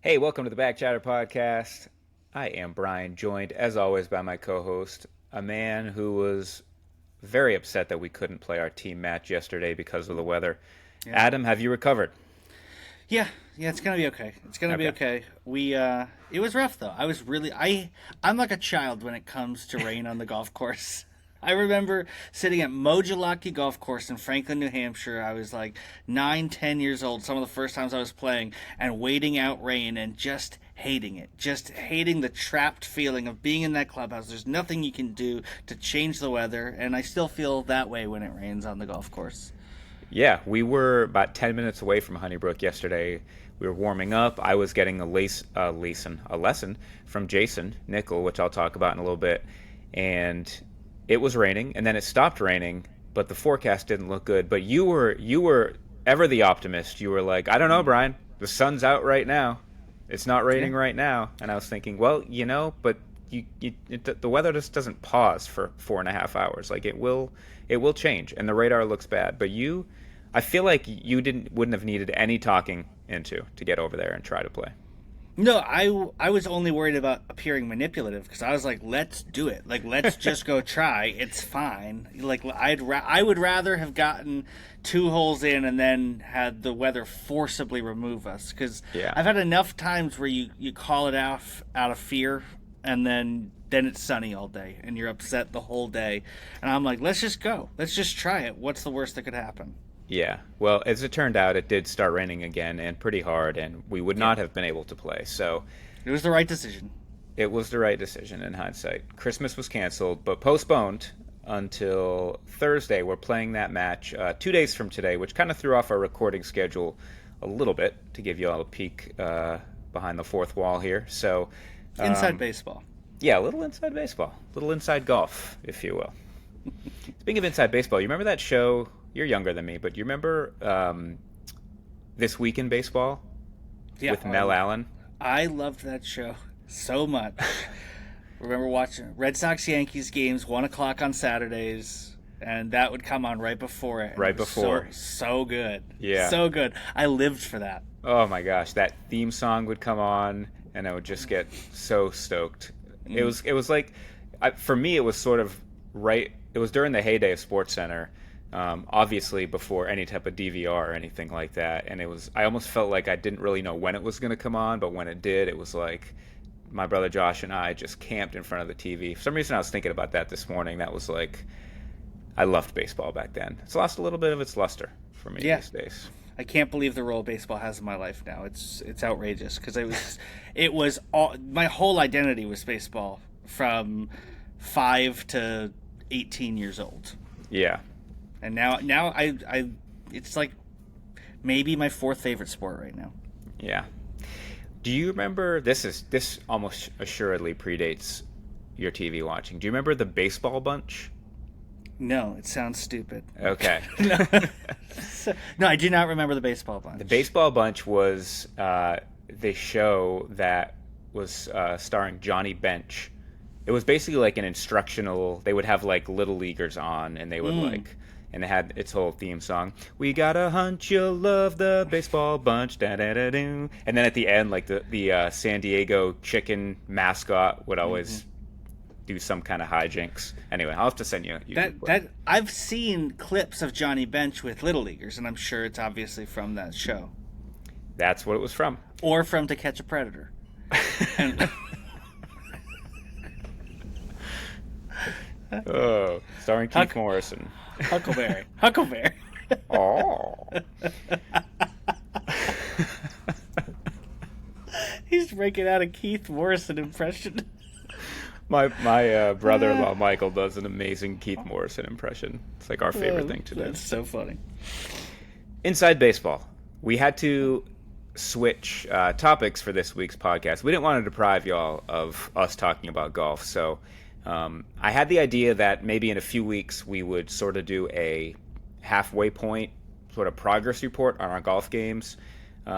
Hey, welcome to the Back Chatter Podcast. I am Brian, joined as always by my co host, a man who was very upset that we couldn't play our team match yesterday because of the weather. Yeah. Adam, have you recovered? Yeah, it's gonna be okay. It's gonna be Okay. okay. It was rough though. I'm like a child when it comes to rain on the golf course. I remember sitting at Mojalaki Golf Course in Franklin, New Hampshire. I was like 9, 10 years old, some of the first times I was playing, and waiting out rain and just hating it. Just hating the trapped feeling of being in that clubhouse. There's nothing you can do to change the weather, and I still feel that way when it rains on the golf course. Yeah, we were about 10 minutes away from Honeybrook yesterday. We were warming up. I was getting a lesson from Jason Nickel, which I'll talk about in a little bit. And it was raining, and then it stopped raining, but the forecast didn't look good. But you were ever the optimist. You were like, I don't know, Brian. The sun's out right now. It's not Yeah. raining right now. And I was thinking, well, but the weather just doesn't pause for 4.5 hours. Like it will change, and the radar looks bad. But I feel like you wouldn't have needed any talking into to get over there and try to play. No, I was only worried about appearing manipulative because I was like, let's do it. Like, let's just go try. It's fine. Like, I would rather have gotten 2 holes in and then had the weather forcibly remove us because Yeah. I've had enough times where you call it out of fear and then it's sunny all day and you're upset the whole day. And I'm like, let's just go. Let's just try it. What's the worst that could happen? Yeah. Well, as it turned out, it did start raining again and pretty hard, and we would Yeah, not have been able to play. So it was the right decision. it was the right decision in hindsight. Christmas was canceled, but postponed until Thursday. We're playing that match 2 days from today, which kind of threw off our recording schedule a little bit to give you all a peek behind the fourth wall here. So, Inside um, baseball. yeah, a little inside baseball, a little inside golf, if you will. Speaking of inside baseball, you remember that show? You're younger than me, but you remember This Week in Baseball Yeah, with Mel Allen? I loved that show so much. Remember watching Red Sox Yankees games 1 o'clock on Saturdays, and that would come on right before it. And it Right was before. so good, Yeah. so good. I lived for that. Oh my gosh, that theme song would come on, and I would just get so stoked. It was like, for me, it was sort of right. It was during the heyday of Sports Center, obviously before any type of DVR or anything like that. And I almost felt like I didn't really know when it was going to come on, but when it did, it was like my brother Josh and I just camped in front of the TV. For some reason, I was thinking about that this morning. That was like, I loved baseball back then. It's lost a little bit of its luster for me Yeah, these days. I can't believe the role baseball has in my life now. It's outrageous because it was all my whole identity was baseball from 5 to 18 years old, Yeah. and now I it's like maybe my fourth favorite sport right now. Yeah. Do you remember this almost assuredly predates your TV watching. Do you remember the baseball bunch? No, it sounds stupid. Okay. No, no, I do not remember the baseball The bunch. baseball bunch was the show that was starring Johnny Bench. It was basically like an instructional. They would have like little leaguers on, and they would and it had its whole theme song. We got a hunch you'll love the baseball bunch, da da da do. And then at the end, like the San Diego chicken mascot would always do some kind of hijinks. Anyway, I'll have to send you a YouTube clip. That I've seen clips of Johnny Bench with little leaguers, and I'm sure it's obviously from that show That's what it was from. or from To Catch a Predator. And Oh, starring Keith Huck, Morrison. Huckleberry. Oh. He's breaking out a Keith Morrison impression. My brother-in-law Michael does an amazing Keith Morrison impression. It's like our favorite thing to do. That's so funny. Inside baseball, we had to switch topics for this week's podcast. We didn't want to deprive y'all of us talking about golf, so I had the idea that maybe in a few weeks we would sort of do a halfway point sort of progress report on our golf games.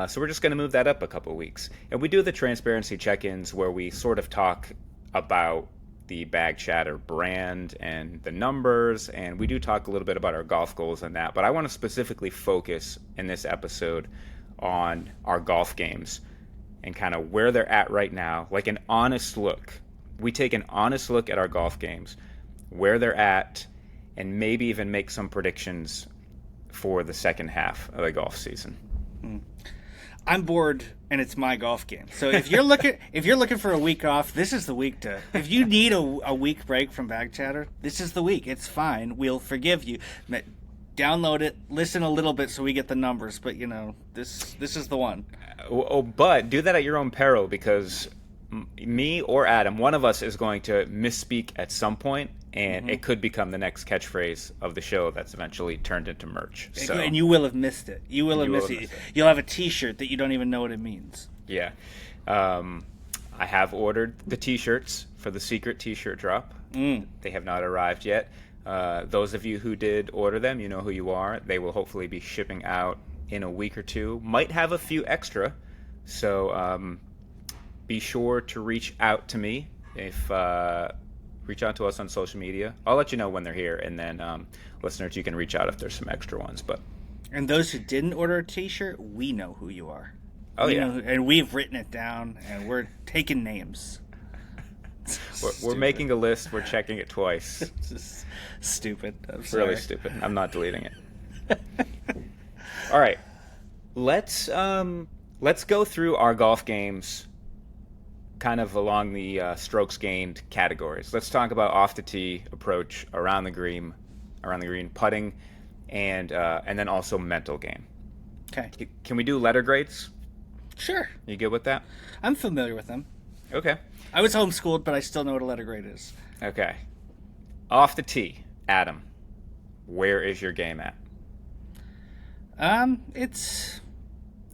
So we're just going to move that up a couple of weeks. And we do the transparency check-ins where we sort of talk about the Bag Chatter brand and the numbers, and we do talk a little bit about our golf goals and that. But I want to specifically focus in this episode on our golf games. and kind of where they're at right now, like an honest look. We take an honest look at our golf games, where they're at, and maybe even make some predictions for the second half of the golf season. I'm bored, and it's my golf game. So if you're looking for a week off, this is the week to. If you need a week break from Bag Chatter, this is the week. It's fine. We'll forgive you. Download it, listen a little bit so we get the numbers. But this is the one. But do that at your own peril, because me or Adam, one of us is going to misspeak at some point, and it could become the next catchphrase of the show that's eventually turned into merch. So, and you will have missed it. You will have missed it. You'll have a T-shirt that you don't even know what it means. Yeah. I have ordered the T-shirts for the secret T-shirt drop. They have not arrived yet. Those of you who did order them, you know who you are. They will hopefully be shipping out in a week or two. Might have a few extra. So be sure to reach out to me if... reach out to us on social media. I'll let you know when they're here, and then listeners, you can reach out if there's some extra ones. And those who didn't order a T-shirt, we know who you are. Oh, yeah. And we've written it down, and we're taking names. We're making a list. We're checking it twice. It's just stupid. I'm It's sorry. really stupid. I'm not deleting it. All right. Let's go through our golf games kind of along the strokes gained categories. Let's talk about off the tee approach, around the green, putting, and then also mental game. Okay. Can we do letter grades? Sure. You good with that? I'm familiar with them. Okay. I was homeschooled, but I still know what a letter grade is. Okay. Off the tee, Adam, where is your game at? It's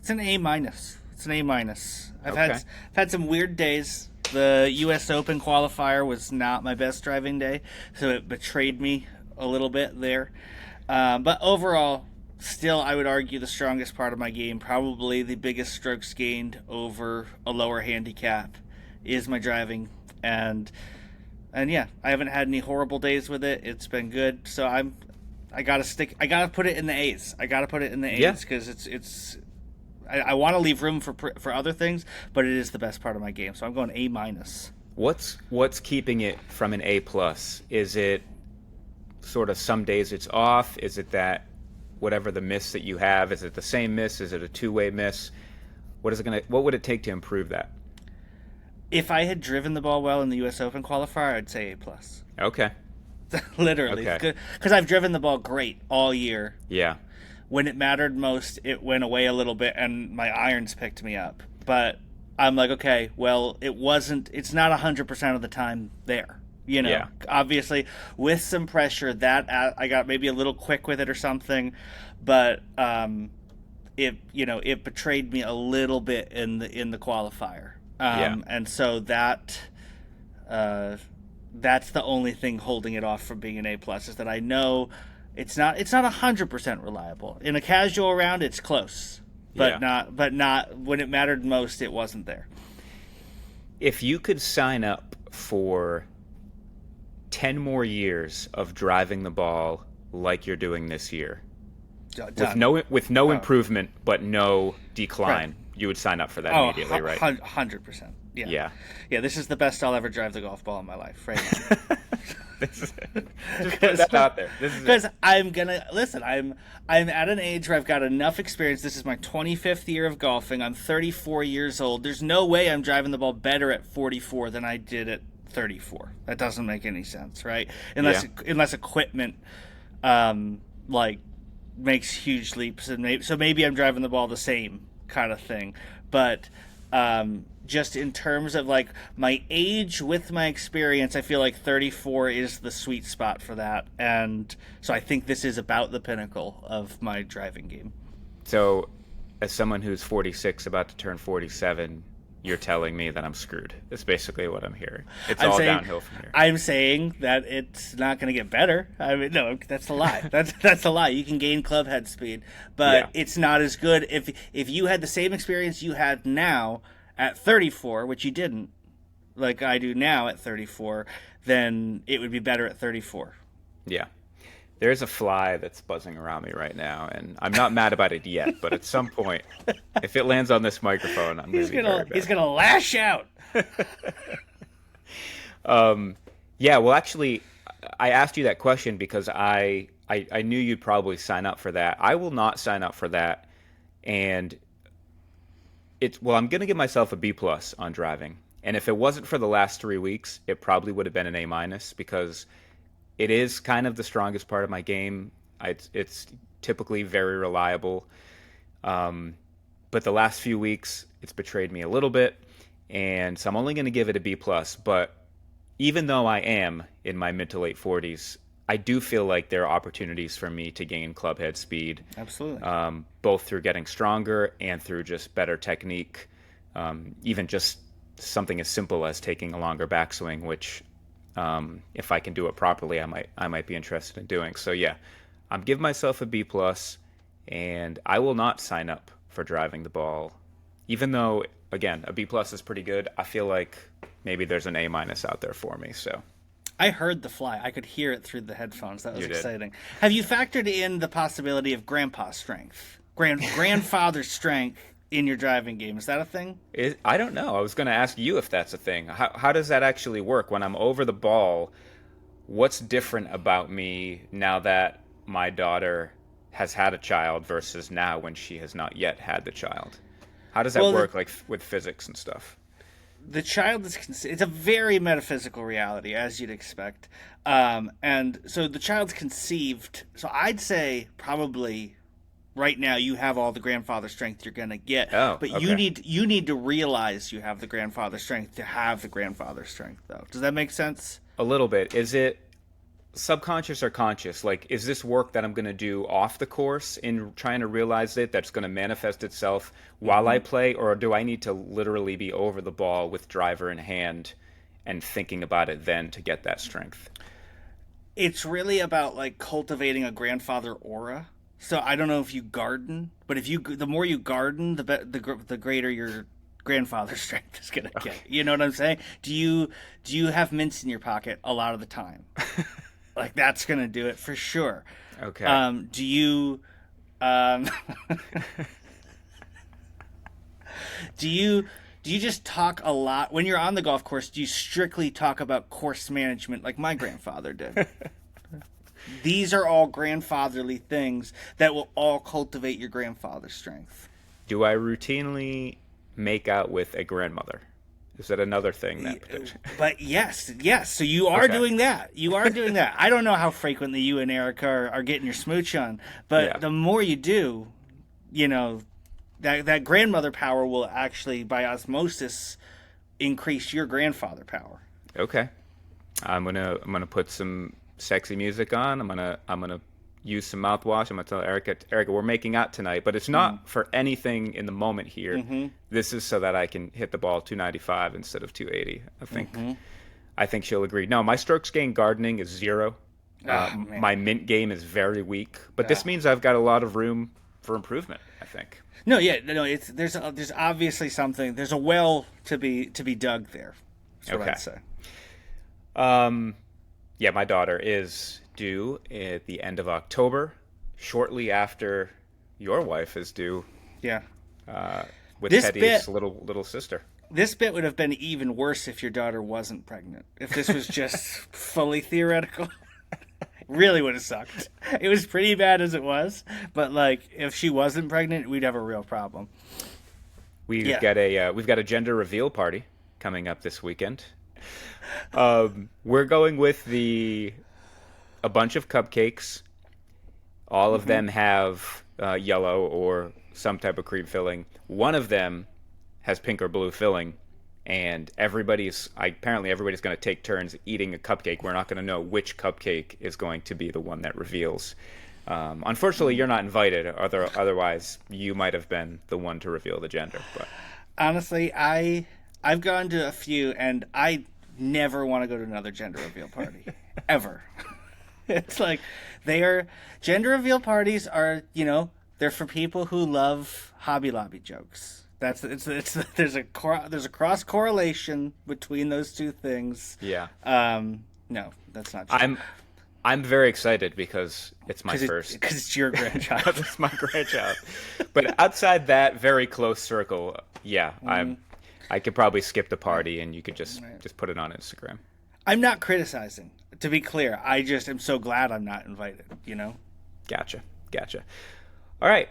an A minus. It's an A minus. I've Okay. had some weird days. The U.S. Open qualifier was not my best driving day, so it betrayed me a little bit there. But overall, still, I would argue the strongest part of my game, probably the biggest strokes gained over a lower handicap, is my driving. And yeah, I haven't had any horrible days with it. It's been good. So I gotta put it in the A's. I gotta put it in the A's because it's. I want to leave room for other things, but it is the best part of my game. So I'm going A minus. What's keeping it from an A plus? Is it sort of some days it's off? Is it that whatever the miss that you have, is it the same miss? Is it a two-way miss? What would it take to improve that? If I had driven the ball well in the U.S. Open qualifier, I'd say A plus. Okay. Literally, Okay. because I've driven the ball great all year. Yeah. When it mattered most, it went away a little bit, and my irons picked me up. But I'm like, okay, well, it's not 100% of the time there. Yeah. Obviously, with some pressure, that I got maybe a little quick with it or something, but it betrayed me a little bit in the qualifier. And so that's the only thing holding it off from being an A plus, is that I know it's not 100% reliable. In a casual round, it's close, but not when it mattered most. It wasn't there. If you could sign up for 10 more years of driving the ball like you're doing this year, with no improvement but no decline, right. You would sign up for that immediately, right? 100%. Yeah. This is the best I'll ever drive the golf ball in my life, right now. Just put that out there. Because I'm gonna listen. I'm at an age where I've got enough experience. This is my 25th year of golfing. I'm 34 years old. There's no way I'm driving the ball better at 44 than I did at 34. That doesn't make any sense, right? Unless equipment makes huge leaps, and so maybe I'm driving the ball the same kind of thing, but. Just in terms of like my age with my experience, I feel like 34 is the sweet spot for that. And so I think this is about the pinnacle of my driving game. So as someone who's 46 about to turn 47, you're telling me that I'm screwed. That's basically what I'm hearing. I'm all downhill from here. I'm saying that it's not going to get better. I mean, no, that's a lie. That's a lie. You can gain club head speed, but it's not as good. If you had the same experience you had now at 34, which you didn't, like I do now at 34, then it would be better at 34. Yeah. There's a fly that's buzzing around me right now, and I'm not mad about it yet, but at some point, if it lands on this microphone, I'm going to be very He's bad. gonna lash out. Yeah, well, actually, I asked you that question because I knew you'd probably sign up for that. I will not sign up for that, and I'm going to give myself a B plus on driving. And if it wasn't for the last 3 weeks, it probably would have been an A minus because it is kind of the strongest part of my game. It's typically very reliable, but the last few weeks it's betrayed me a little bit, and so I'm only going to give it a B plus. But even though I am in my mid to late 40s, I do feel like there are opportunities for me to gain clubhead speed, Absolutely. both through getting stronger and through just better technique. Even just something as simple as taking a longer backswing, which if I can do it properly, I might be interested in doing. So yeah, I'm giving myself a B plus, and I will not sign up for driving the ball, even though again a B plus is pretty good. I feel like maybe there's an A minus out there for me. So I heard the fly. I could hear it through the headphones. That was you did. exciting. Have you factored in the possibility of grandpa strength, grandfather strength in your driving game? Is that a thing? I don't know. I was going to ask you if that's a thing. How does that actually work when I'm over the ball? What's different about me now that my daughter has had a child versus now when she has not yet had the child? How does that Well, work, like with physics and stuff? the child is it's a very metaphysical reality, as you'd expect, and so the child's conceived. So I'd say probably right now you have all the grandfather strength you're gonna get, Oh, but okay. you need to realize you have the grandfather strength to have the grandfather strength, though. Does that make sense? A little bit. Is it subconscious or conscious? Like, is this work that I'm going to do off the course in trying to realize it that's going to manifest itself while I play, or do I need to literally be over the ball with driver in hand and thinking about it then to get that strength? It's really about like cultivating a grandfather aura. So I don't know if you garden, but if you the more you garden, the greater your grandfather strength is gonna get. You know what I'm saying? Do you have mints in your pocket a lot of the time? Like that's gonna do it for sure. Okay. Do you um, do you do you just talk a lot when you're on the golf course? Do you strictly talk about course management like my grandfather did? These are all grandfatherly things that will all cultivate your grandfather strength. Do I routinely make out with a grandmother? Is that another thing that potentially? But yes. So you are Okay. doing that. You are doing that. I don't know how frequently you and Erica are getting your smooch on, but Yeah. the more you do, you know, that grandmother power will actually, by osmosis, increase your grandfather power. Okay. I'm gonna put some sexy music on. I'm gonna use some mouthwash. I'm gonna tell Erica, we're making out tonight, but it's not for anything in the moment here. This is so that I can hit the ball 295 instead of 280. I think she'll agree. No, my strokes gain gardening is 0. Man. My mint game is very weak, but this means I've got a lot of room for improvement, I think. No, yeah, no. It's there's obviously something. There's a well to be dug there. That's what Okay. I'd say. Yeah, my daughter is due at the end of October, shortly after your wife is due Yeah. with This Teddy's bit- little sister. This bit would have been even worse if your daughter wasn't pregnant. If this was just fully theoretical, really would have sucked. It was pretty bad as it was, but like if she wasn't pregnant, we'd have a real problem. We've Yeah. got a gender reveal party coming up this weekend. We're going with a bunch of cupcakes. All of them have yellow or some type of cream filling. One of them has pink or blue filling, and apparently everybody's going to take turns eating a cupcake. We're not going to know which cupcake is going to be the one that reveals. Unfortunately, you're not invited. Otherwise, you might have been the one to reveal the gender. But Honestly, I've gone to a few, and I never want to go to another gender reveal party ever. It's like gender reveal parties are, they're for people who love Hobby Lobby jokes. There's a cross correlation between those two things. yeah, No, that's not true. I'm very excited because it's my because first. it's your Because grandchild. it's my grandchild. But outside that very close circle, yeah, I could probably skip the party and you could just put it on Instagram. I'm not criticizing. To be clear, I just am so glad I'm not invited. You know. Gotcha. Gotcha. All right.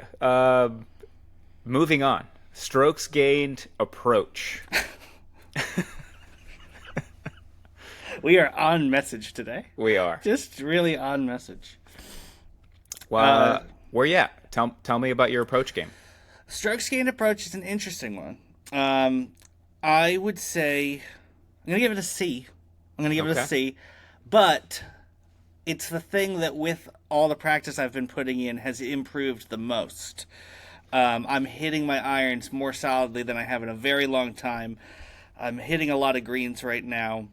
Moving on. Strokes gained approach. We are on message today. We are. Just really on message. Well, where you at? Tell me about your approach game. Strokes gained approach is an interesting one. I would say I'm gonna give it a C. I'm gonna give it a Okay. C, but it's the thing that with all the practice I've been putting in has improved the most. I'm hitting my irons more solidly than I have in a very long time. I'm hitting a lot of greens right now.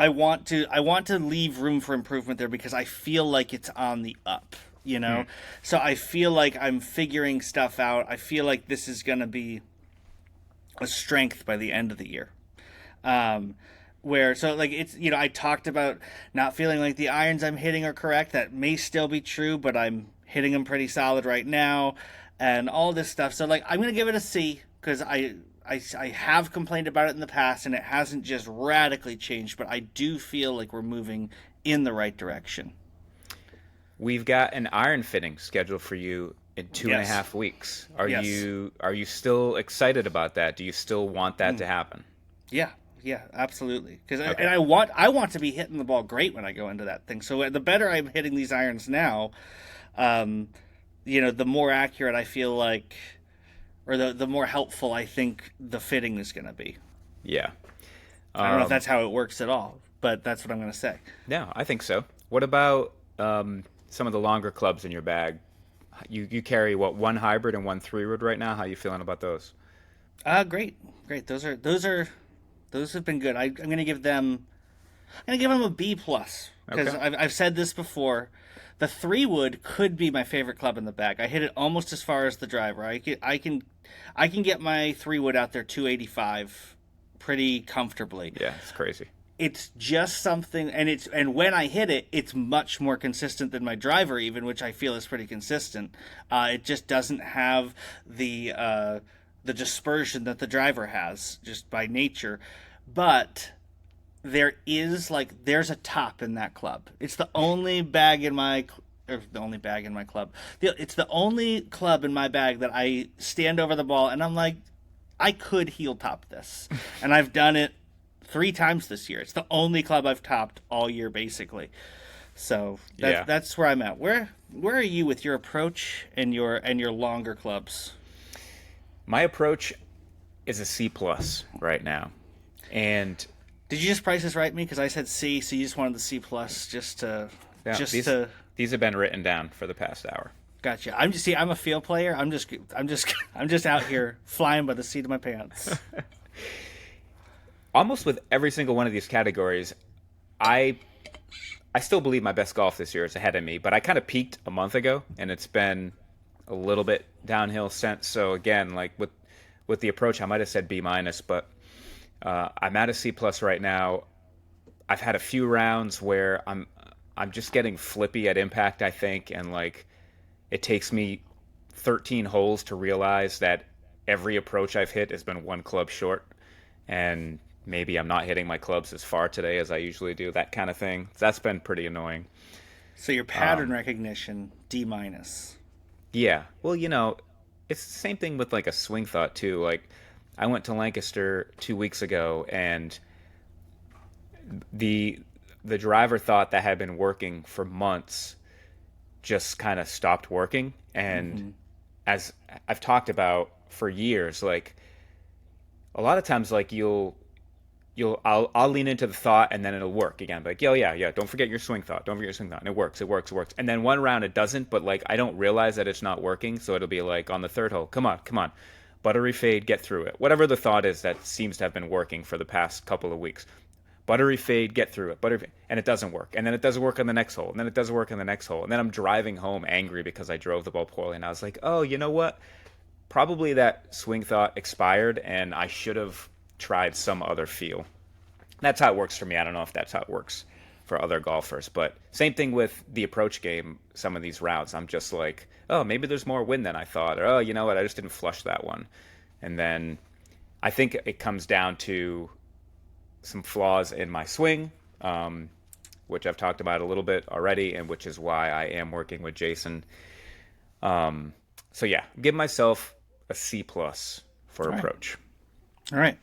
I want to leave room for improvement there because I feel like it's on the up, you know? So I feel like I'm figuring stuff out. I feel like this is going to be a strength by the end of the year. Where so like it's I talked about not feeling like the irons I'm hitting are correct. That may still be true, but I'm hitting them pretty solid right now and all this stuff. So like I'm going to give it a C because I have complained about it in the past, and it hasn't just radically changed, but I do feel like we're moving in the right direction. We've got an iron fitting scheduled for you in two and a Yes. half weeks. Are Yes. you still excited about that? Do you still want that to happen? Yeah, yeah, absolutely. Because Okay. and I want to be hitting the ball great when I go into that thing. So the better I'm hitting these irons now, the more accurate I feel like, or the more helpful I think the fitting is going to be. Yeah. I don't know if that's how it works at all, but that's what I'm going to say. No, I think so. What about some of the longer clubs in your bag? You carry what, one hybrid and one three wood right now? How you feeling about those? Great, great. Those have been good. I'm going to give them. I'm going to give them a B plus because Okay. I've said this before. The three wood could be my favorite club in the bag. I hit it almost as far as the driver. I can get my three wood out there 285 pretty comfortably. Yeah, it's crazy. It's just something, and when I hit it, it's much more consistent than my driver, even, which I feel is pretty consistent. It just doesn't have the dispersion that the driver has just by nature, but there's a top in that club. It's the only bag in my or the only bag in my club. It's the only club in my bag that I stand over the ball and I'm like, I could heel top this, and I've done it 3 times this year. It's the only club I've topped all year, basically. So Yeah. that's where I'm at. Where are you with your approach and your longer clubs? My approach is a C plus right now, and Did you just price this right me? Because I said C, so you just wanted the C plus just to yeah, just these to. these have been written down for the past hour. Gotcha. I'm a field player. I'm just out here flying by the seat of my pants. Almost with every single one of these categories, I still believe my best golf this year is ahead of me, but I kind of peaked a month ago, and it's been a little bit downhill since. So again, like with the approach, I might have said B minus, but I'm at a C plus right now. I've had a few rounds where I'm just getting flippy at impact, I think, and like it takes me 13 holes to realize that every approach I've hit has been one club short, and maybe I'm not hitting my clubs as far today as I usually do, that kind of thing. That's been pretty annoying. So your pattern recognition D minus. Yeah. Well, it's the same thing with like a swing thought too. Like I went to Lancaster 2 weeks ago, and the driver thought that had been working for months just kind of stopped working. And as I've talked about for years, like a lot of times, like I'll lean into the thought and then it'll work again. Like, yo, yeah, don't forget your swing thought. Don't forget your swing thought. And it works. And then one round it doesn't, but like I don't realize that it's not working. So it'll be like on the third hole, come on. Buttery fade, get through it. Whatever the thought is that seems to have been working for the past couple of weeks. Buttery fade, get through it. And it doesn't work. And then it doesn't work on the next hole. And then it doesn't work on the next hole. And then I'm driving home angry because I drove the ball poorly. And I was like, oh, you know what? Probably that swing thought expired and I should have tried some other feel. That's how it works for me. I don't know if that's how it works for other golfers. But same thing with the approach game. Some of these rounds, I'm just like, oh, maybe there's more wind than I thought, or oh, you know what, I just didn't flush that one. And then I think it comes down to some flaws in my swing, which I've talked about a little bit already, and which is why I am working with Jason. So yeah, give myself a C plus for approach. All right.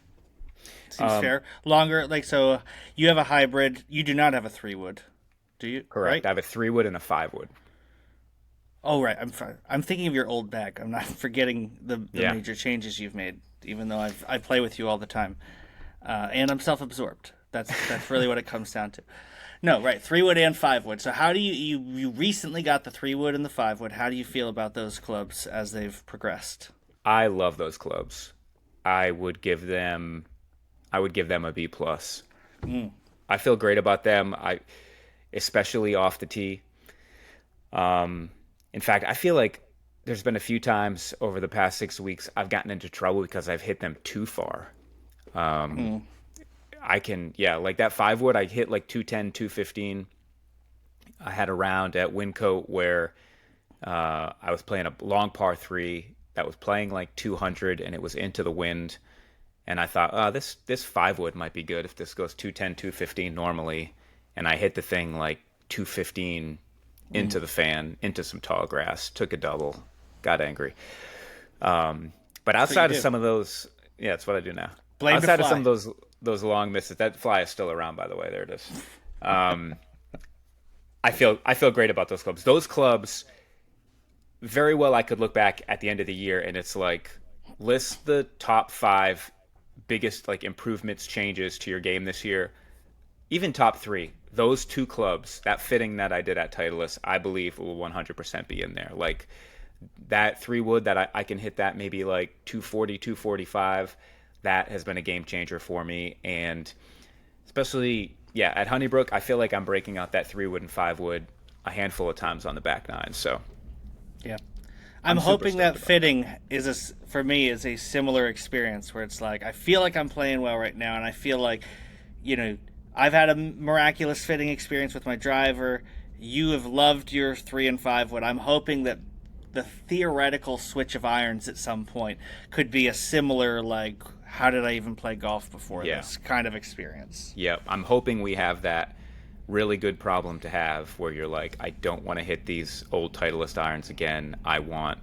Seems fair. Longer, like, so you have a hybrid. You do not have a 3-wood, do you? Correct. Right? I have a 3-wood and a 5-wood. Oh, right. I'm thinking of your old bag. I'm not forgetting the Yeah. major changes you've made, even though I play with you all the time. And I'm self-absorbed. That's really what it comes down to. No, right. 3-wood and 5-wood. So how do you recently got the 3-wood and the 5-wood. How do you feel about those clubs as they've progressed? I love those clubs. I would give them a B plus. I feel great about them. Especially off the tee. In fact, I feel like there's been a few times over the past 6 weeks I've gotten into trouble because I've hit them too far. I can, like that 5-wood, I hit like 210, 215. I had a round at Wyncote where I was playing a long par 3 that was playing like 200 and it was into the wind. And I thought, oh, this 5-wood might be good if this goes 210, 215 normally. And I hit the thing like 215 into the fan, into some tall grass, took a double, got angry. But outside of some of those, that's what I do now. Outside of some of those long misses, that fly is still around, by the way. There it is. I feel great about those clubs. Those clubs, very well, I could look back at the end of the year and it's like, list the top 5 biggest like improvements, changes to your game this year. Even top 3, those 2 clubs, that fitting that I did at Titleist, I believe will 100% be in there. Like that 3-wood that I can hit that maybe like 240, 245. That has been a game changer for me. And especially, at Honeybrook, I feel like I'm breaking out that 3-wood and 5-wood a handful of times on the back nine. So, yeah. I'm hoping that fitting for me is a similar experience where it's like I feel like I'm playing well right now, and I feel like, I've had a miraculous fitting experience with my driver. You have loved your 3 and 5-wood. I'm hoping that the theoretical switch of irons at some point could be a similar, like, how did I even play golf before this kind of experience. Yeah, I'm hoping we have that really good problem to have where you're like, I don't want to hit these old Titleist irons again. I want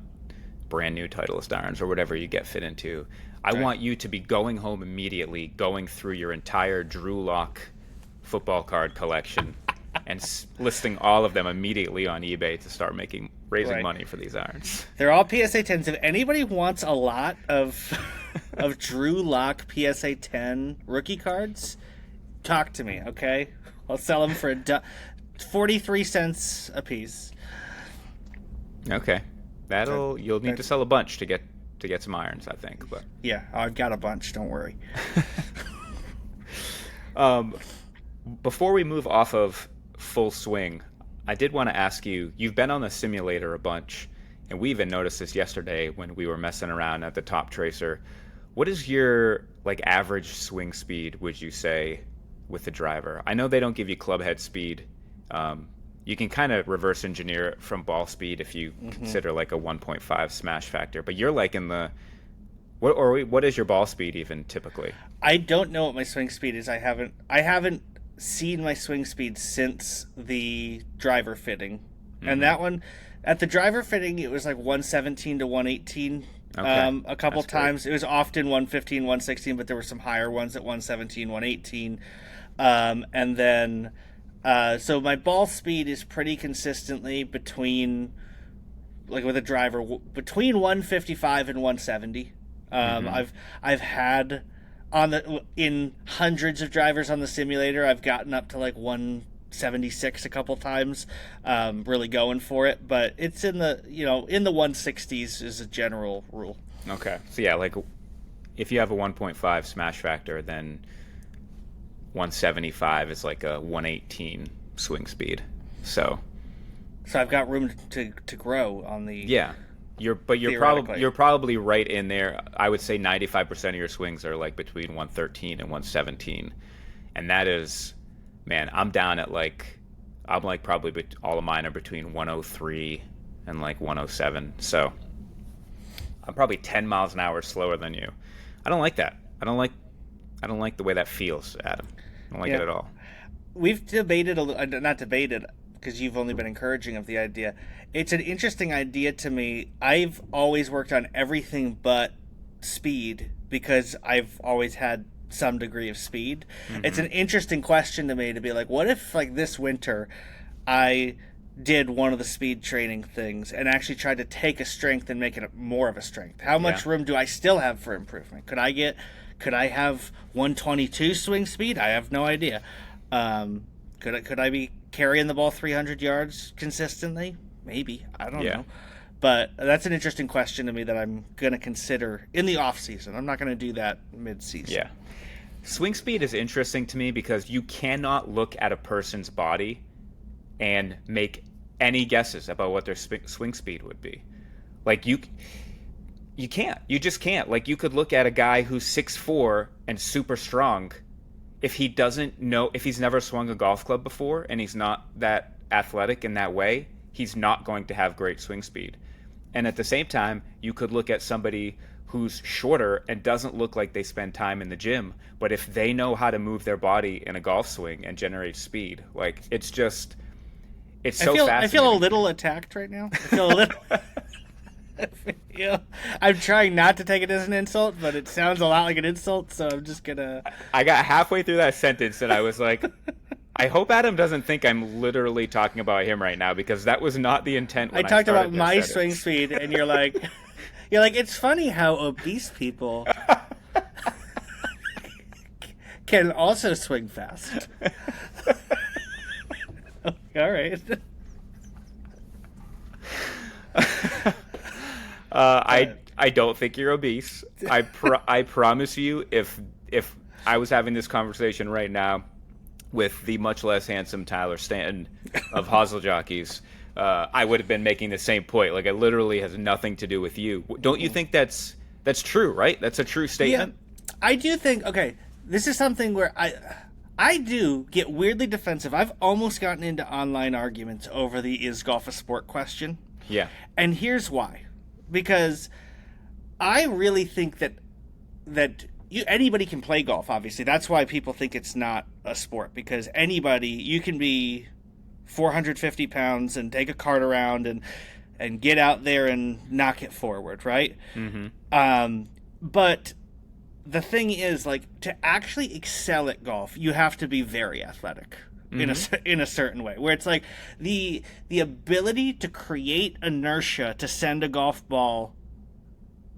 brand new Titleist irons or whatever you get fit into. I want you to be going home immediately, going through your entire Drew Lock football card collection and listing all of them immediately on eBay to start raising money for these irons. They're all PSA 10s. If anybody wants a lot of Drew Lock PSA 10 rookie cards, talk to me, okay? I'll sell them for 43 cents a piece. Okay. You'll need to sell a bunch to get some irons, I think. But yeah, I've got a bunch, don't worry. Before we move off of full swing, I did want to ask you, you've been on the simulator a bunch, and we even noticed this yesterday when we were messing around at the Top Tracer. What is your average swing speed, would you say, with the driver? I know they don't give you club head speed. You can kind of reverse engineer it from ball speed if you consider like a 1.5 smash factor, but you're like in the what is your ball speed even typically? I don't know what my swing speed is. I haven't seen my swing speed since the driver fitting. And that one at the driver fitting it was like 117 to 118. A couple times. It was often 115, 116, but there were some higher ones at 117, 118. And then so my ball speed is pretty consistently between, like with a driver, between 155 and 170. I've had in hundreds of drivers on the simulator, I've gotten up to like 176 a couple times, really going for it. But it's in the 160s is a general rule. Okay, so yeah, like if you have a 1.5 smash factor, then 175 is like a 118 swing speed. So I've got room to grow on the You're probably right in there. I would say 95% of your swings are like between 113 and 117, and that is man, I'm like probably all of mine are between 103 and like 107. So I'm probably 10 miles an hour slower than you. I don't like that. I don't like the way that feels, Adam. I don't like it Yeah. at all. We've debated not debated because you've only been encouraging of the idea. It's an interesting idea to me. I've always worked on everything but speed because I've always had some degree of speed. It's Hmm. an interesting question to me to be like, what if like this winter I did one of the speed training things and actually tried to take a strength and make it more of a strength? How Yeah. much room do I still have for improvement? Could I have 122 swing speed? I have no idea. Could I be carrying the ball 300 yards consistently? Maybe. I don't Yeah. know. But that's an interesting question to me that I'm going to consider in the off season. I'm not going to do that mid season. Yeah. Swing speed is interesting to me because you cannot look at a person's body and make any guesses about what their swing speed would be. Like you can't. You just can't. Like you could look at a guy who's 6'4" and super strong. If he doesn't know, if he's never swung a golf club before and he's not that athletic in that way, he's not going to have great swing speed. And at the same time, you could look at somebody who's shorter and doesn't look like they spend time in the gym, but if they know how to move their body in a golf swing and generate speed, like it's so I feel a fascinating. little attacked right now. I feel a little. Yeah, I'm trying not to take it as an insult, but it sounds a lot like an insult, so I'm just gonna. I got halfway through that sentence and I was like, I hope Adam doesn't think I'm literally talking about him right now because that was not the intent I when I talked started about this my sentence. swing speed, and you're like, it's funny how obese people can also swing fast. All right. I don't think you're obese. I promise you, if I was having this conversation right now with the much less handsome Tyler Stanton of Hosel Jockeys, I would have been making the same point. Like it literally has nothing to do with you. Don't you think that's true? Right? That's a true Yeah, statement. I do think. Okay, this is something where I do get weirdly defensive. I've almost gotten into online arguments over the is golf a sport question. Yeah. And here's why. Because I really think that anybody can play golf, obviously. That's why people think it's not a sport, because anybody, you can be 450 pounds and take a cart around and get out there and knock it forward, right? Mm-hmm. But the thing is, like, to actually excel at golf, you have to be very athletic in a certain way. Where it's like the ability to create inertia to send a golf ball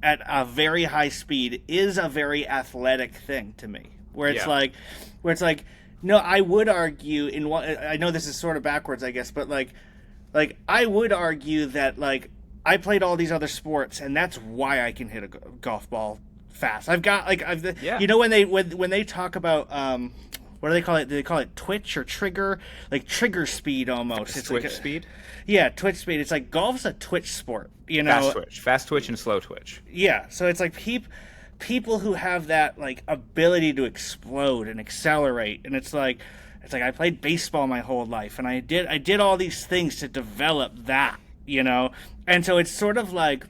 at a very high speed is a very athletic thing to me. Yeah. Where it's like, no, I would argue in what I know this is sort of backwards, I guess, but like I would argue that like I played all these other sports, and that's why I can hit a golf ball fast. I've got like Yeah. you know when they talk about what do they call it? Do they call it twitch or trigger? Like trigger speed almost. It's Switch like speed. yeah, twitch speed. It's like golf's a twitch sport, you know. Fast twitch, and slow twitch. Yeah, so it's like people who have that like ability to explode and accelerate, and it's like I played baseball my whole life, and I did all these things to develop that, you know. And so it's sort of like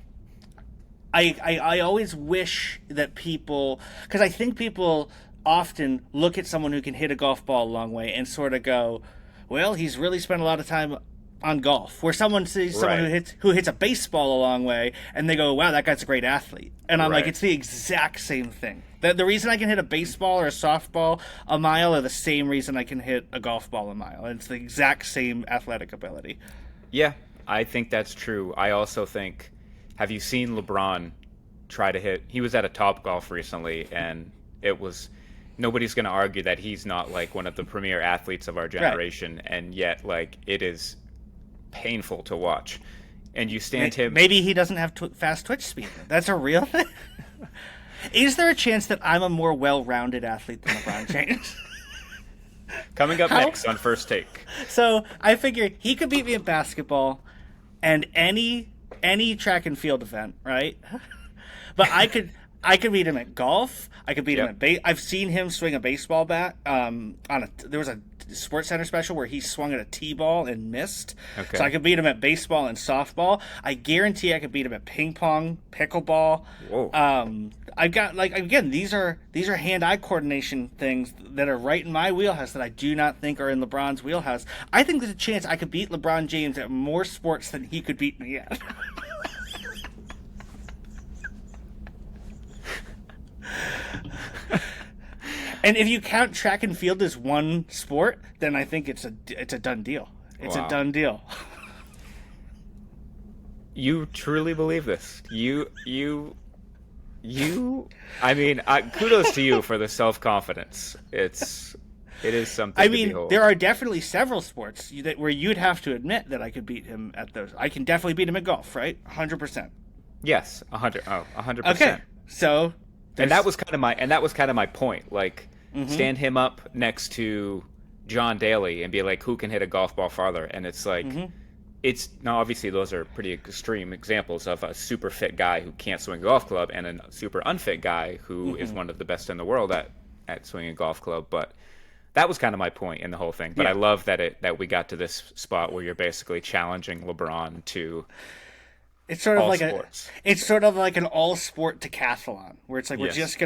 I always wish that people, because I think people often look at someone who can hit a golf ball a long way and sort of go, well, he's really spent a lot of time on golf. Where someone sees someone Right. who hits a baseball a long way and they go, wow, that guy's a great athlete. And I'm like, Right. it's the exact same thing. The reason I can hit a baseball or a softball a mile are the same reason I can hit a golf ball a mile. It's the exact same athletic ability. Yeah, I think that's true. I also think, have you seen LeBron try to hit? He was at a Top Golf recently, and it was nobody's going to argue that he's not like one of the premier athletes of our generation, and yet like it is painful to watch. And you stand him. Maybe he doesn't have fast twitch speed. That's a real thing. Is there a chance that I'm a more well-rounded athlete than LeBron James? Coming up How- next on First Take. So I figure he could beat me at basketball and any track and field event, right? But I could beat him at golf. I could beat him Yep. at I've seen him swing a baseball bat. There was a Sports Center special where he swung at a T-ball and missed. Okay. So I could beat him at baseball and softball. I guarantee I could beat him at ping pong, pickleball. Whoa. I've got, like, again, these are hand-eye coordination things that are right in my wheelhouse that I do not think are in LeBron's wheelhouse. I think there's a chance I could beat LeBron James at more sports than he could beat me at. And if you count track and field as one sport, then I think it's a done deal. It's Wow. a done deal. You truly believe this? I mean, kudos to you for the self-confidence. It is something I to mean, behold. there are definitely several sports where you'd have to admit that I could beat him at those. I can definitely beat him at golf, right? 100%. Yes, 100%. Okay, so And that was kind of my point. Like, stand him up next to John Daly and be like, who can hit a golf ball farther? And it's like, it's now obviously those are pretty extreme examples of a super fit guy who can't swing a golf club and a super unfit guy who is one of the best in the world at swinging a golf club. But that was kind of my point in the whole thing. But Yeah. I love that we got to this spot where you're basically challenging LeBron to it's sort of all like sports. it's sort of like an all sport decathlon where it's like Yes.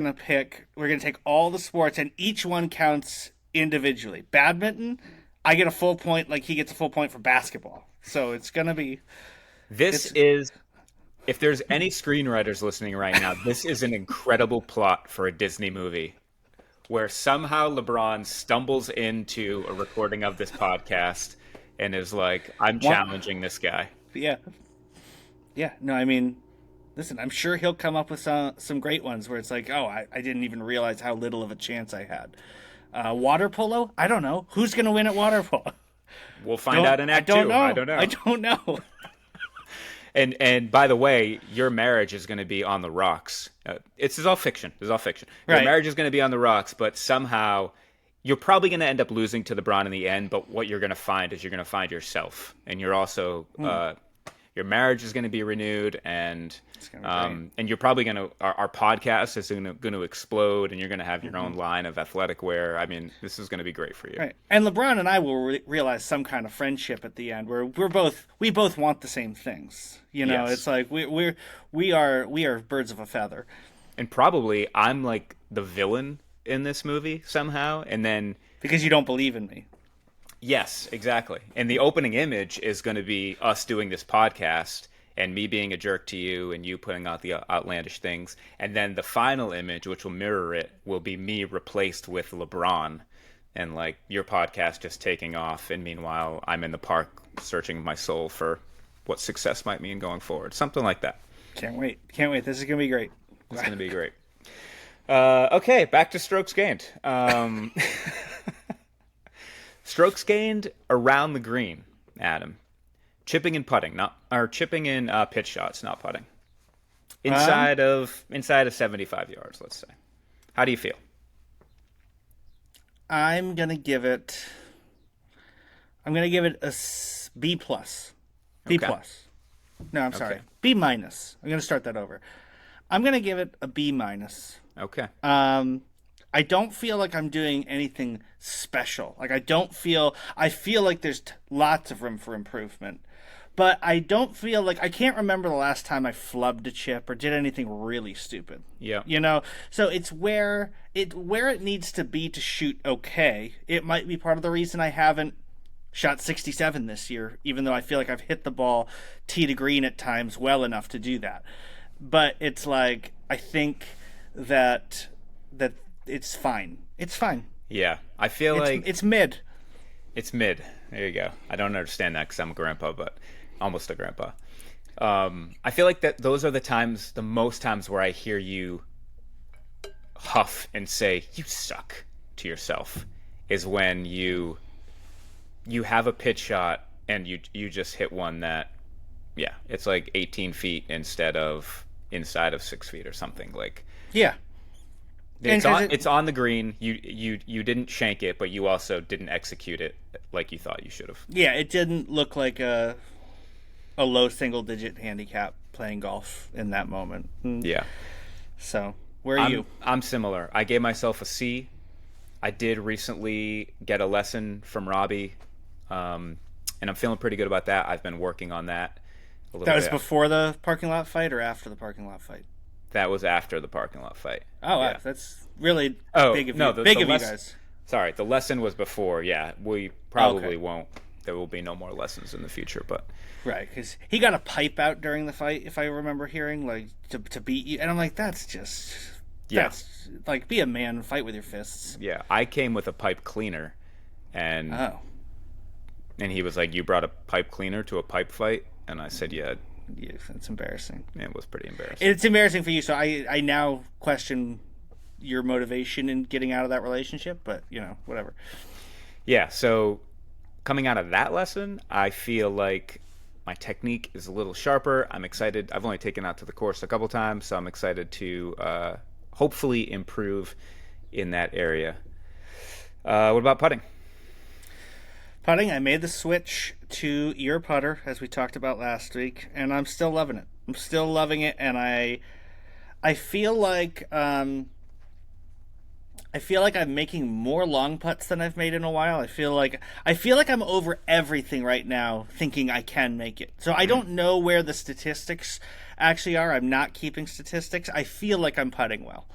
we're gonna take all the sports and each one counts individually. Badminton, I get a full point, like he gets a full point for basketball. So it's gonna be This is, if there's any screenwriters listening right now, this is an incredible plot for a Disney movie where somehow LeBron stumbles into a recording of this podcast and is like, I'm challenging this guy. yeah. Yeah, no, I mean, listen, I'm sure he'll come up with some great ones where it's like, oh, I didn't even realize how little of a chance I had. Water polo? I don't know. Who's going to win at water polo? We'll find out in Act 2. I don't know. I don't know. And by the way, your marriage is going to be on the rocks. This is all fiction. Your Right. marriage is going to be on the rocks, but somehow you're probably going to end up losing to LeBron in the end. But what you're going to find is you're going to find yourself, and you're also your marriage is going to be renewed, and and you're probably going to our podcast is going to explode, and you're going to have your own line of athletic wear. I mean, this is going to be great for you. Right. And LeBron and I will realize some kind of friendship at the end where we both want the same things. You know, Yes. it's like we are birds of a feather. And probably I'm like the villain in this movie somehow, and then Because you don't believe in me. yes, exactly. And the opening image is going to be us doing this podcast and me being a jerk to you and you putting out the outlandish things. And then the final image, which will mirror it, will be me replaced with LeBron and like your podcast just taking off. And meanwhile, I'm in the park searching my soul for what success might mean going forward. Something like that. Can't wait. Can't wait. This is going to be great. It's going to be great. Okay, back to strokes gained. Strokes gained around the green, Adam. Chipping and putting, chipping in pitch shots, not putting. Inside of 75 yards, let's say. How do you feel? I'm going to give it a B plus. B Okay. plus. No, I'm sorry. Okay. B minus. I'm going to start that over. I'm going to give it a B minus. Okay. I don't feel like I'm doing anything special. Like I feel like there's lots of room for improvement. But I don't feel like I can't remember the last time I flubbed a chip or did anything really stupid. Yeah. You know, so it's where it needs to be to shoot okay. It might be part of the reason I haven't shot 67 this year, even though I feel like I've hit the ball tee to green at times well enough to do that. But it's like I think that it's fine. It's fine. Yeah. I feel like It's mid. it's mid. There you go. I don't understand that because I'm a grandpa, but almost a grandpa. I feel like that those are the most times where I hear you huff and say, you suck to yourself, is when you have a pitch shot and you just hit one that, yeah, it's like 18 feet instead of inside of 6 feet or something. Like, Yeah. it's on the green. You didn't shank it, but you also didn't execute it like you thought you should have. Yeah, it didn't look like a low single digit handicap playing golf in that moment. Yeah. So, where are you? I'm similar. I gave myself a C. I did recently get a lesson from Robbie, and I'm feeling pretty good about that. I've been working on that a little That was bit. before the parking lot fight or after the parking lot fight? That was after the parking lot fight. Oh, wow, Yeah. that's really Oh big of no, you. the Big of you less. guys. Sorry, the lesson was before. Yeah, we Oh, okay. probably won't. There will be no more lessons in the future, but Right, because he got a pipe out during the fight, if I remember hearing, like to beat you, and I'm like, yeah, that's like, be a man, fight with your fists. yeah. I came with a pipe cleaner, and Oh, and he was like, "You brought a pipe cleaner to a pipe fight?" And I said, "Yeah." yeah, that's embarrassing. It was pretty embarrassing. It's embarrassing for you, so I now question your motivation in getting out of that relationship, but whatever. Yeah. So coming out of that lesson, I feel like my technique is a little sharper. I'm excited. I've only taken out to the course a couple times, so I'm excited to hopefully improve in that area. What about putting? Putting, I made the switch to your putter as we talked about last week, and I'm still loving it. I'm still loving it, and I feel like I'm making more long putts than I've made in a while. I feel like I'm over everything right now, thinking I can make it. So I don't know where the statistics actually are. I'm not keeping statistics. I feel like I'm putting well.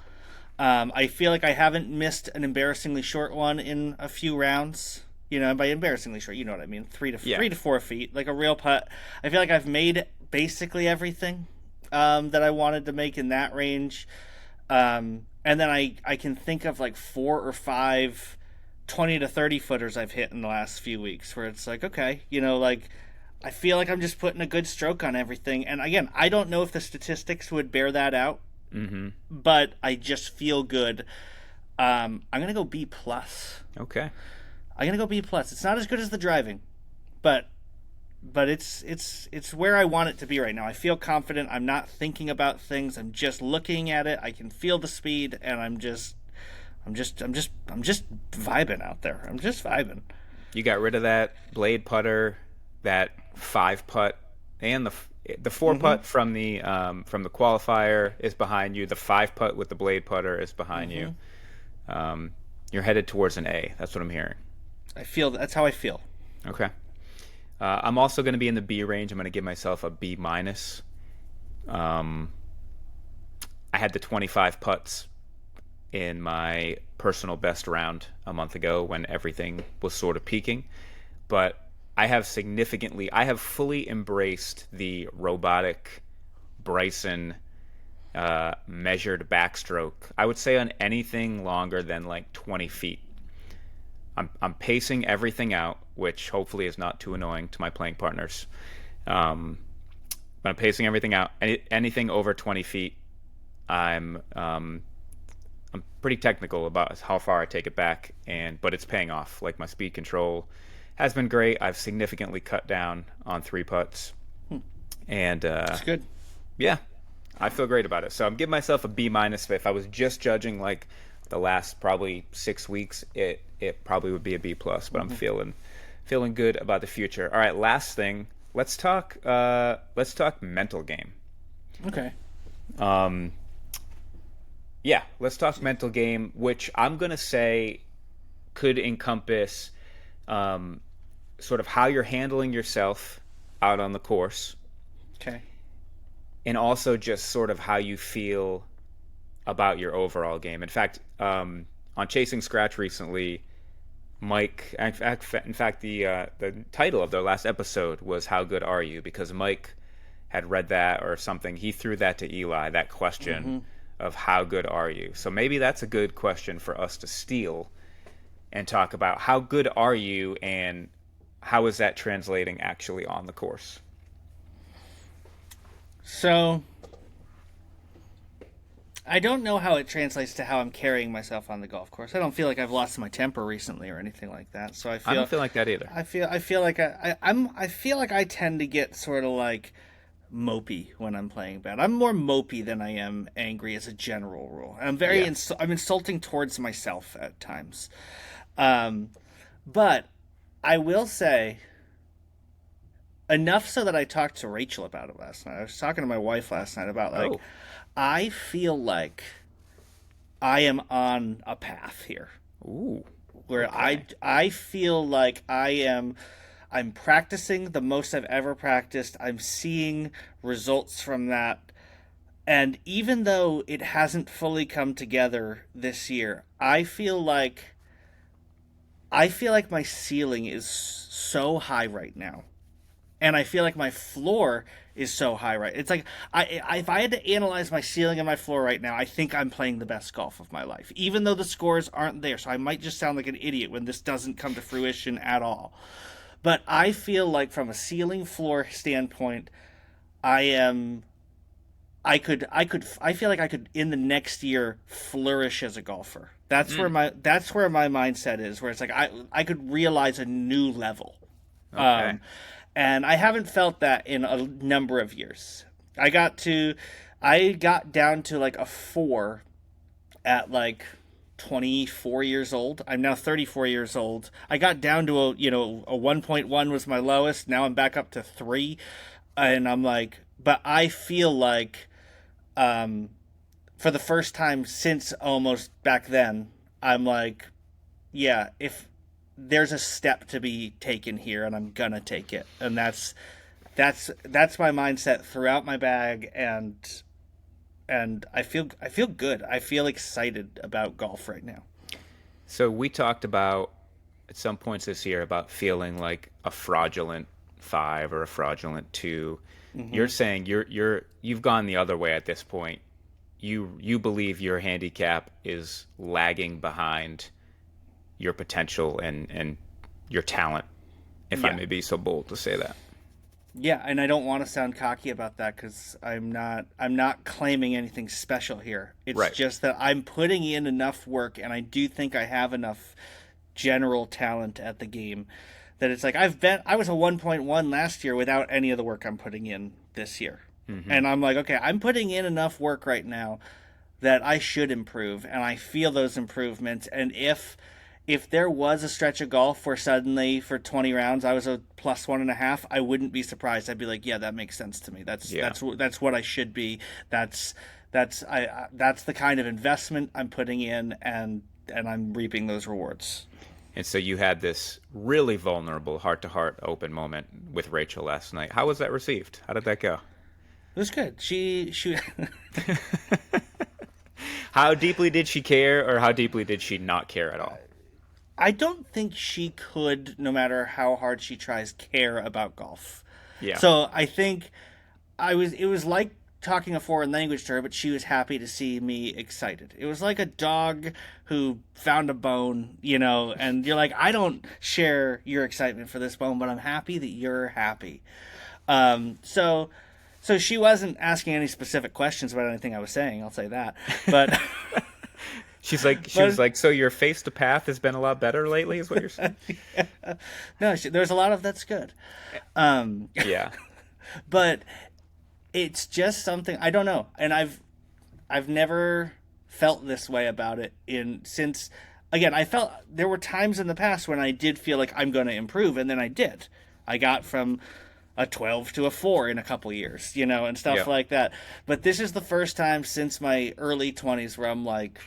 I feel like I haven't missed an embarrassingly short one in a few rounds. By embarrassingly short, you know what I mean. Yeah. 3 to 4 feet, like a real putt. I feel like I've made basically everything that I wanted to make in that range. And then I can think of like 4 or 5 20 to 30 footers I've hit in the last few weeks where it's like, okay, like I feel like I'm just putting a good stroke on everything. And again, I don't know if the statistics would bear that out, but I just feel good. I'm going to go B plus. Okay. I'm going to go B plus. It's not as good as the driving, but it's where I want it to be right now. I feel confident. I'm not thinking about things. I'm just looking at it. I can feel the speed, and I'm just vibing out there. I'm just vibing. You got rid of that blade putter, that 5 putt, and the 4 putt from the qualifier is behind you. The 5 putt with the blade putter is behind you. You're headed towards an A. That's what I'm hearing. That's how I feel. Okay. I'm also going to be in the B range. I'm going to give myself a B minus. I had the 25 putts in my personal best round a month ago when everything was sort of peaking, but I have fully embraced the robotic Bryson measured backstroke. I would say on anything longer than like 20 feet. I'm pacing everything out, which hopefully is not too annoying to my playing partners. But I'm pacing everything out. Anything over 20 feet, I'm pretty technical about how far I take it back, but it's paying off. Like my speed control has been great. I've significantly cut down on 3 putts, and That's good. yeah, I feel great about it. So I'm giving myself a B minus. If I was just judging like the last probably 6 weeks, it probably would be a B plus. But I'm feeling good about the future. All right, last thing. Let's talk mental game. Okay. Yeah, let's talk mental game, which I'm gonna say could encompass sort of how you're handling yourself out on the course, Okay. and also just sort of how you feel about your overall game. In fact, on Chasing Scratch recently, Mike, in fact, the title of their last episode was "How Good Are You?" because Mike had read that or something. He threw that to Eli, that question of "How good are you?" So maybe that's a good question for us to steal and talk about. How good are you, and how is that translating actually on the course? So I don't know how it translates to how I'm carrying myself on the golf course. I don't feel like I've lost my temper recently or anything like that. So I don't feel like that either. I feel like I feel like I tend to get sort of like mopey when I'm playing bad. I'm more mopey than I am angry as a general rule. I'm I'm insulting towards myself at times. But I will say enough so that I talked to Rachel about it last night. I was talking to my wife last night about like I feel like I am on a path here, Ooh. where Okay. I feel like I'm practicing the most I've ever practiced. I'm seeing results from that. And even though it hasn't fully come together this year, I feel like my ceiling is so high right now. And I feel like my floor is so high right. It's like if I had to analyze my ceiling and my floor right now, I think I'm playing the best golf of my life, even though the scores aren't there. So I might just sound like an idiot when this doesn't come to fruition at all. But I feel like from a ceiling floor standpoint, I am I feel like I could in the next year flourish as a golfer. Mm. That's where my mindset is, where it's like I could realize a new level. Okay. Um, and I haven't felt that in a number of years. I got to I got down to like a 4 at like 24 years old. I'm now 34 years old. I got down to a 1.1 was my lowest. Now I'm back up to 3, and I'm like, but I feel like um for the first time since almost back then, I'm like, yeah, if there's a step to be taken here and I'm gonna take it. And that's my mindset throughout my bag, and I feel good. I feel excited about golf right now. So we talked about at some points this year about feeling like a fraudulent five or a fraudulent two. You're Hmm. saying you've gone the other way at this point. You believe your handicap is lagging behind your potential and your talent, if I Yeah. may be so bold to say that. Yeah, and I don't want to sound cocky about that because I'm not claiming anything special here. It's Right. just that I'm putting in enough work, and I do think I have enough general talent at the game that it's like I was a 1.1 last year without any of the work I'm putting in this year. Hmm. And I'm like, okay, I'm putting in enough work right now that I should improve, and I feel those improvements. And if there was a stretch of golf where suddenly for 20 rounds I was a plus 1.5, I wouldn't be surprised. I'd be like, yeah, that makes sense to me. Yeah. That's what I should be. That's that's the kind of investment I'm putting in, and I'm reaping those rewards. And so you had this really vulnerable heart to heart open moment with Rachel last night. How was that received? How did that go? It was good. She How deeply did she care, or how deeply did she not care at all? I don't think she could, no matter how hard she tries, care about golf. Yeah. So I think it was like talking a foreign language to her, but she was happy to see me excited. It was like a dog who found a bone, and you're like, I don't share your excitement for this bone, but I'm happy that you're happy. So she wasn't asking any specific questions about anything I was saying. I'll say that, but She was but like, so your face to path has been a lot better lately, is what you're saying? no, there's a lot of that's good. Um, Yeah. but it's just something I don't know, and I've never felt this way about it in since again I felt there were times in the past when I did feel like I'm going to improve, and then I did. I got from a 12 to a 4 in a couple years, and stuff Yeah. like that. But this is the first time since my early 20s where I'm like,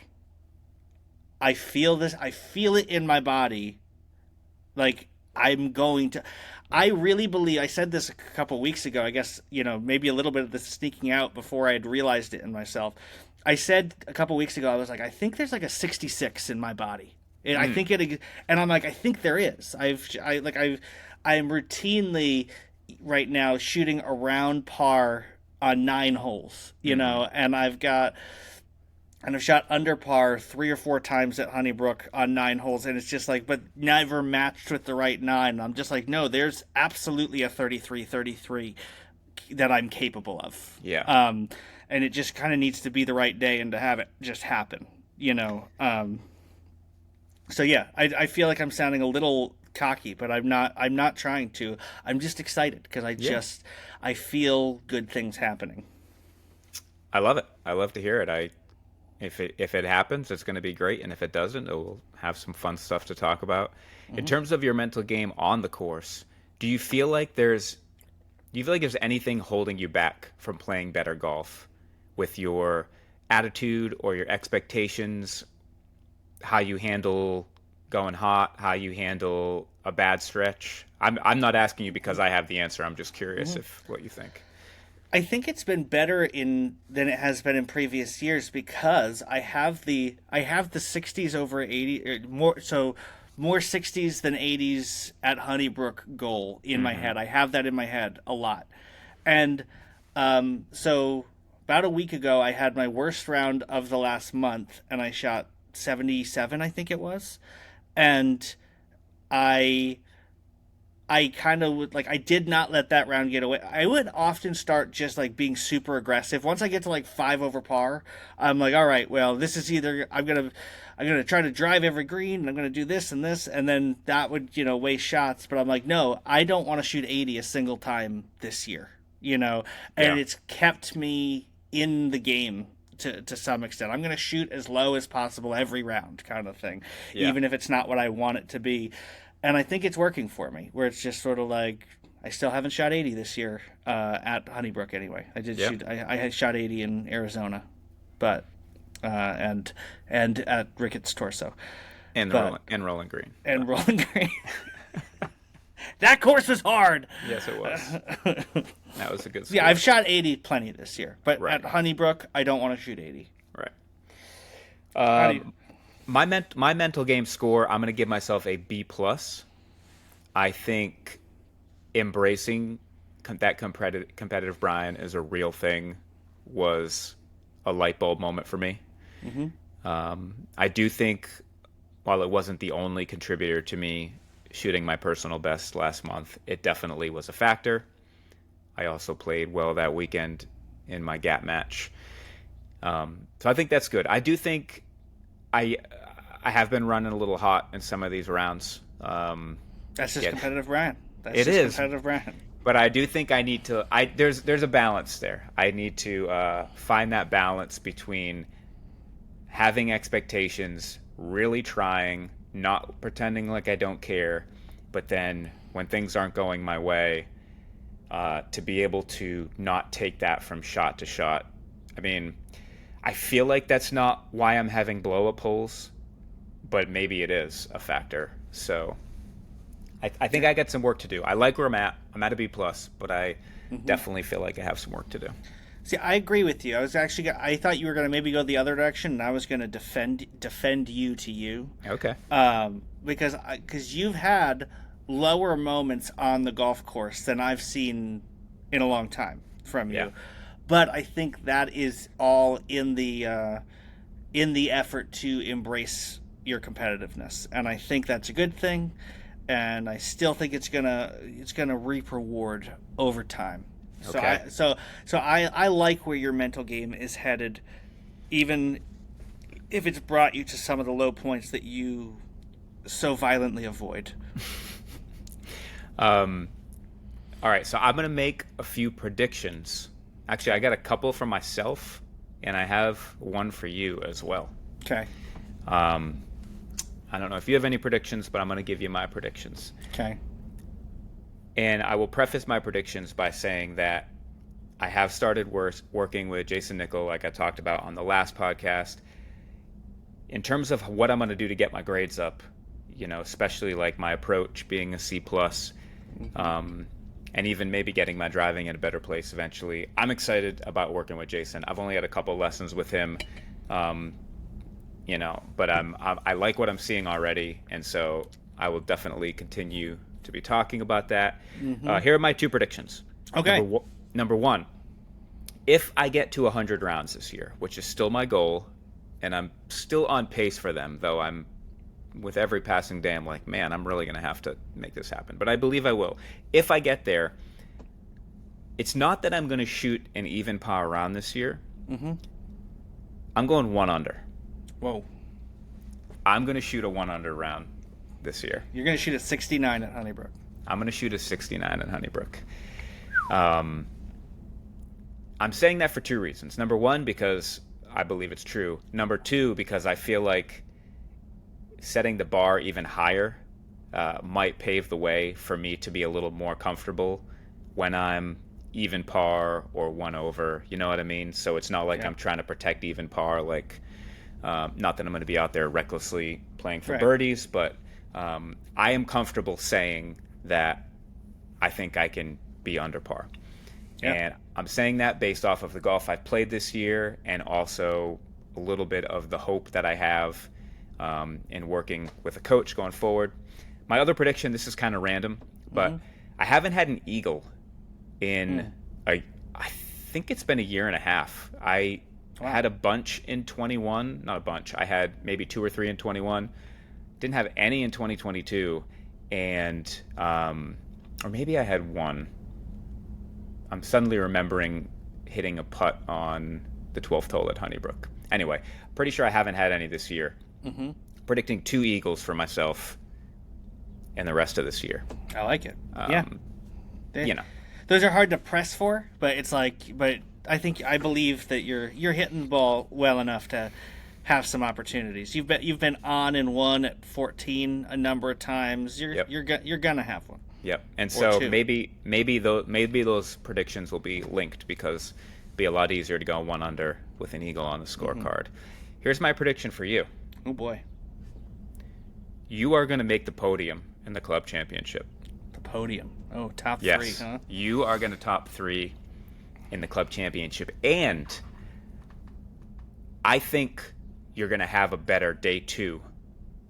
I feel this, I feel it in my body, like I'm going to. I really believe I said this a couple weeks ago. I guess maybe a little bit of this sneaking out before I had realized it in myself. I said a couple weeks ago I was like, I think there's like a 66 in my body. And I Mm. think it, and I'm like, I think there is. I'm routinely right now shooting around par on 9 holes, Hmm. and I've shot under par 3 or 4 times at Honeybrook on 9 holes, and it's just like, but never matched with the right nine. And I'm just like, no, there's absolutely a 33 that I'm capable of. Yeah. And it just kind of needs to be the right day and to have it just happen, So yeah, I feel like I'm sounding a little cocky, but I'm not. I'm not trying to. I'm just excited because Yeah. I feel good things happening. I love it. I love to hear it. If it happens, it's going to be great, and if it doesn't, we'll have some fun stuff to talk about. In Hmm. terms of your mental game on the course, do you feel like there's anything holding you back from playing better golf with your attitude or your expectations? how you handle going hot, how you handle a bad stretch? I'm not asking you because I have the answer. I'm just curious if what you think. I think it's been better in than it has been in previous years because I have the 60s over 80 more 60s than 80s at Honeybrook goal in my Hmm. head. I have that in my head a lot. And so about a week ago I had my worst round of the last month and I shot 77, I think it was. And I I kind of would like I did not let that round get away. I would often start just like being super aggressive. Once I get to like 5 over par, I'm like, all right, well, this is either I'm gonna try to drive every green and I'm gonna do this and this and then that would, waste shots. But I'm like, no, I don't want to shoot 80 a single time this year, and Yeah. it's kept me in the game to some extent. I'm going to shoot as low as possible every round, kind of thing, Yeah. even if it's not what I want it to be. And I think it's working for me, where it's just sort of like I still haven't shot 80 this year at Honeybrook anyway. I did Yeah. shoot. I had shot 80 in Arizona, but and at Ricketts Torso, And but Rolling Green. and Rolling Green. That course was hard. Yes, it was. That was a good score. Yeah, I've shot 80 plenty this year, but Right. at Honeybrook, I don't want to shoot 80. Right. How do you? My mental game score, I'm going to give myself a B plus. I think embracing that competitive Brian is a real thing was a light bulb moment for me. Hmm. I do think while it wasn't the only contributor to me shooting my personal best last month, it definitely was a factor. I also played well that weekend in my gap match. So I think that's good. I do think I I have been running a little hot in some of these rounds. That's just Yeah, competitive Brian. That's it just is. competitive Brian. But I do think I need to. There's a balance there. I need to find that balance between having expectations, really trying, not pretending like I don't care, but then when things aren't going my way, to be able to not take that from shot to shot. I mean, I feel like that's not why I'm having blow up holes, but maybe it is a factor. So I think I got some work to do. I like where I'm at. I'm at a B plus, but I definitely feel like I have some work to do. See, I agree with you. I thought you were going to maybe go the other direction, and I was going to defend you to you, Okay. because you've had lower moments on the golf course than I've seen in a long time from Yeah. you. But I think that is all in the effort to embrace your competitiveness, and I think that's a good thing. And I still think it's gonna reap reward over time. So Okay. I like where your mental game is headed, even if it's brought you to some of the low points that you so violently avoid. All right, so I'm going to make a few predictions. Actually, I got a couple for myself, and I have one for you as well. Okay. I don't know if you have any predictions, but I'm going to give you my predictions. Okay. And I will preface my predictions by saying that I have started working with Jason Nickel, like I talked about on the last podcast. In terms of what I'm going to do to get my grades up, especially like my approach being a C plus, and even maybe getting my driving in a better place eventually. I'm excited about working with Jason. I've only had a couple lessons with him, but I like what I'm seeing already, and so I will definitely continue to be talking about that. Here are my two predictions. Okay. Number one, if I get to 100 rounds this year, which is still my goal, and I'm still on pace for them, though I'm with every passing day, I'm like, man, I'm really going to have to make this happen. But I believe I will. If I get there, it's not that I'm going to shoot an even par round this year. I'm going one under. Whoa. I'm going to shoot a one under round this year. You're gonna shoot a 69 at Honeybrook. I'm going to shoot a 69 at Honeybrook. I'm saying that for two reasons. Number one, because I believe it's true. Number two, because I feel like setting the bar even higher might pave the way for me to be a little more comfortable when I'm even par or one over. You know what I mean? So it's not like Yeah. I'm trying to protect even par like Not that I'm going to be out there recklessly playing for Right. birdies, but I am comfortable saying that I think I can be under par. Yeah. And I'm saying that based off of the golf I've played this year and also a little bit of the hope that I have in working with a coach going forward. My other prediction, this is kind of random, but I haven't had an eagle in I think it's been a year and a half. I had a bunch in 21, not a bunch. I had maybe 2 or 3 in 21. Didn't have any in 2022, and or maybe I had one. I'm suddenly remembering hitting a putt on the 12th hole at Honeybrook. Anyway, pretty sure I haven't had any this year. Predicting 2 eagles for myself in the rest of this year. I like it. Yeah. You know. Those are hard to press for, but I believe that you're hitting the ball well enough to have some opportunities. You've been on and won at 14 a number of times. You're gonna have one. Yep. And Or so 2. maybe those predictions will be linked because it'll be a lot easier to go 1 under with an eagle on the scorecard. Here's my prediction for you. Oh boy, You are going to make the podium in the club championship. the podium. Oh, top 3, Yes. huh? You are going to top 3 in the club championship. And I think you're going to have a better day 2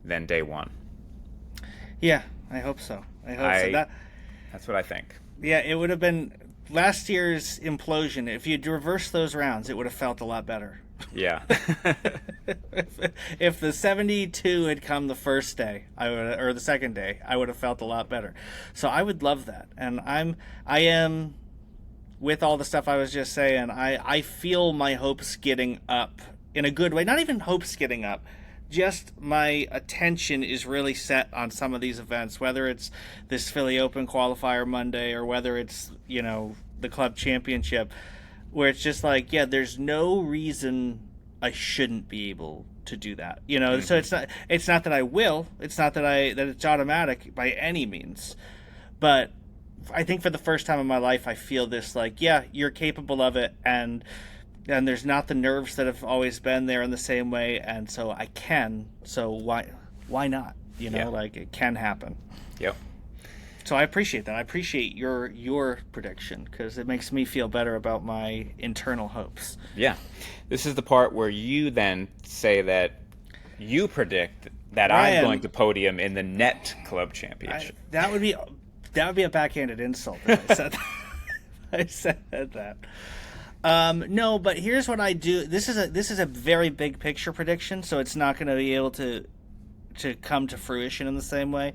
than day 1. Yeah, I hope so. That, That's what I think. yeah, it would have been last year's implosion. If you'd reversed those rounds, it would have felt a lot better. Yeah. If the 72 had come the first day, or the second day, I would have felt a lot better. So I would love that. And I am, with all the stuff I was just saying, I feel my hopes getting up in a good way. Not even hopes getting up. Just my attention is really set on some of these events, whether it's this Philly Open qualifier Monday or whether it's, the club championship, where it's just like, yeah, there's no reason I shouldn't be able to do that. So it's not that I will, it's not that it's automatic by any means. But I think for the first time in my life I feel this like, yeah, you're capable of it, and there's not the nerves that have always been there in the same way, and so I can. So why not? Yeah. Like it can happen. Yep. So I appreciate that. I appreciate your prediction because it makes me feel better about my internal hopes. Yeah. This is the part where you then say that you predict that Ryan, I'm going to podium in the net club championship. That would be a backhanded insult if I said that. I said that. No, but here's what I do. This is a very big picture prediction, so it's not going to be able to come to fruition in the same way.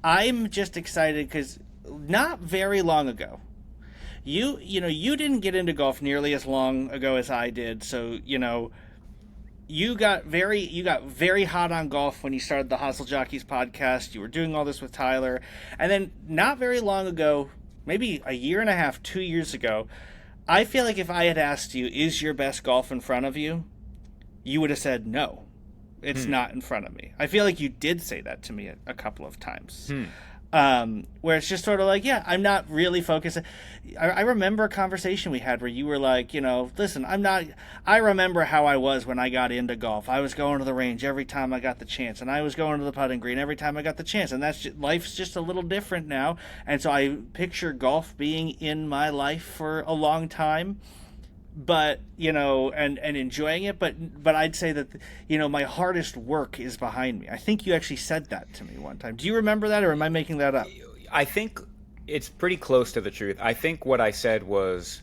I'm just excited because not very long ago, you didn't get into golf nearly as long ago as I did. So you got very hot on golf when you started the Hustle Jockeys podcast. You were doing all this with Tyler, and then not very long ago, maybe a year and a half, 2 years ago, I feel like if I had asked you, "Is your best golf in front of you?" you would have said no. It's not in front of me. I feel like you did say that to me a couple of times. Where it's just sort of like, yeah, I'm not really focused. I remember a conversation we had where you were like, listen, I remember how I was when I got into golf. I was going to the range every time I got the chance, and I was going to the putting green every time I got the chance, and life's just a little different now. And so I picture golf being in my life for a long time. But and enjoying it, but I'd say that my hardest work is behind me. I think you actually said that to me one time. Do you remember that, or am I making that up? I think it's pretty close to the truth. I think what I said was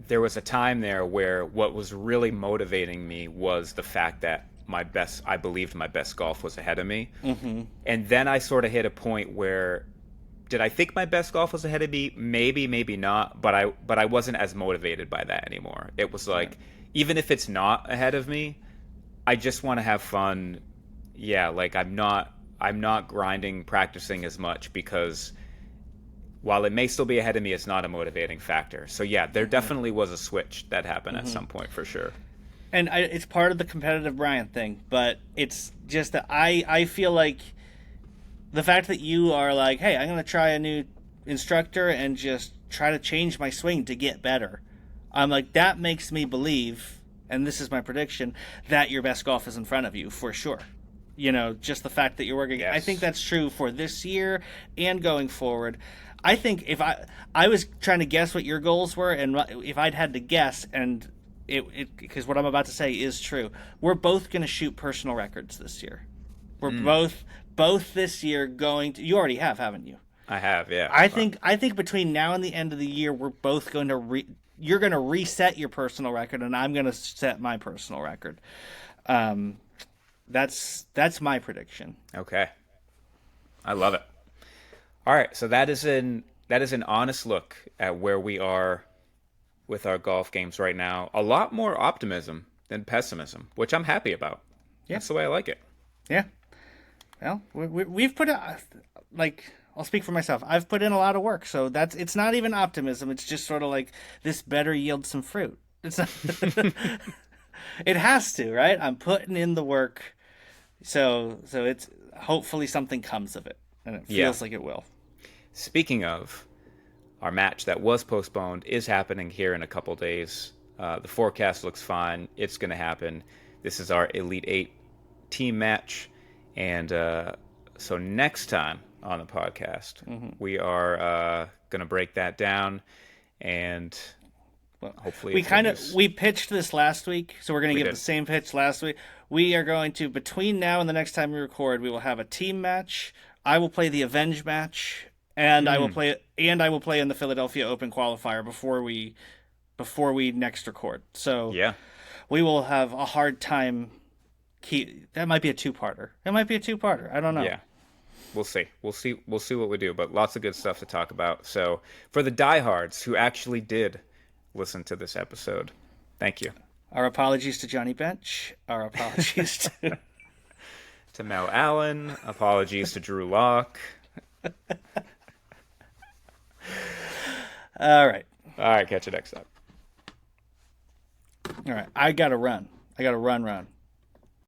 there was a time there where what was really motivating me was the fact that I believed my best golf was ahead of me. And then I sort of hit a point where, did I think my best golf was ahead of me? Maybe, maybe not. But I wasn't as motivated by that anymore. It was like, even if it's not ahead of me, I just want to have fun. Yeah, like I'm not grinding, practicing as much because while it may still be ahead of me, it's not a motivating factor. So yeah, there definitely was a switch that happened at some point for sure. And it's part of the competitive Brian thing, but it's just that I feel like the fact that you are like, hey, I'm going to try a new instructor and just try to change my swing to get better. I'm like, that makes me believe and this is my prediction, that your best golf is in front of you for sure. Just the fact that you're working. Yes. I think that's true for this year and going forward. I think if I was trying to guess what your goals were, and if I'd had to guess, and because what I'm about to say is true, we're both going to shoot personal records this year. We're both this year going to. You already have, haven't you? I have, yeah. I think between now and the end of the year, we're both going to you're going to reset your personal record, and I'm going to set my personal record. That's my prediction. Okay. I love it. All right, so that is an honest look at where we are with our golf games right now. A lot more optimism than pessimism, which I'm happy about. Yeah. That's the way I like it. Yeah. Well, we've put I'll speak for myself. I've put in a lot of work, so it's not even optimism. It's just sort of like this better yield some fruit. It's not, it has to, right? I'm putting in the work, so it's hopefully something comes of it, and it feels like it will. Speaking of, our match that was postponed is happening here in a couple days. The forecast looks fine. It's going to happen. This is our Elite Eight team match, and so next time on the podcast, we are going to break that down, and hopefully we pitched this last week, so we're going to give the same pitch last week. We are going to, between now and the next time we record, we will have a team match. I will play the Avenge match, and I will play in the Philadelphia Open qualifier before we next record. So we will have a hard time. That might be a two-parter. It might be a two-parter. I don't know. Yeah. We'll see. We'll see what we do, but lots of good stuff to talk about. So for the diehards who actually did listen to this episode, thank you. Our apologies to Johnny Bench. Our apologies to Mel Allen. Apologies to Drew Locke. All right. Catch you next time. All right. I got to run. Run.